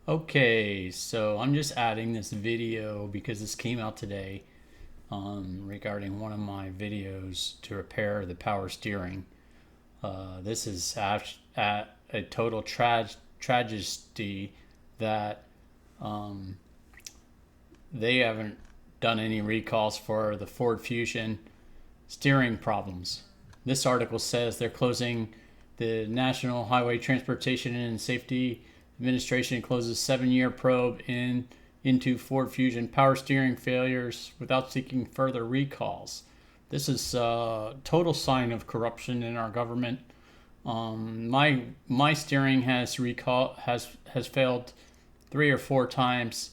Okay, so I'm just adding this video because this came out today regarding one of my videos to repair the power steering. This is at a total tragedy that they haven't done any recalls for the Ford Fusion steering problems. This article says they're closing the National Highway Transportation and Safety Administration closes 7-year probe into Ford Fusion power steering failures without seeking further recalls. This is a total sign of corruption in our government. My steering has failed 3 or 4 times.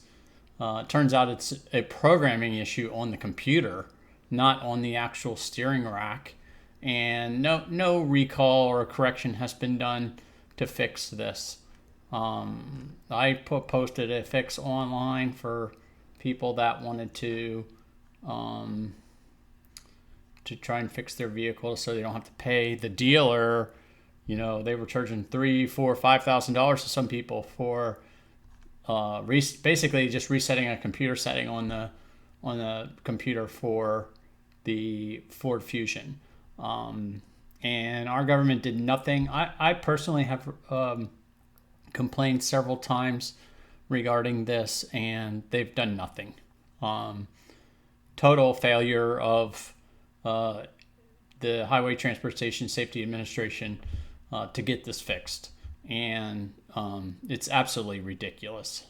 Turns out it's a programming issue on the computer, not on the actual steering rack, and no recall or correction has been done to fix this. I posted a fix online for people that wanted to try and fix their vehicle so they don't have to pay the dealer. They were charging $3, $4, $5,000 to some people for basically just resetting a computer setting on the computer for the Ford Fusion. And our government did nothing. I personally have complained several times regarding this, and they've done nothing. Um, Total failure of uh, the Highway Transportation Safety Administration to get this fixed, and it's absolutely ridiculous.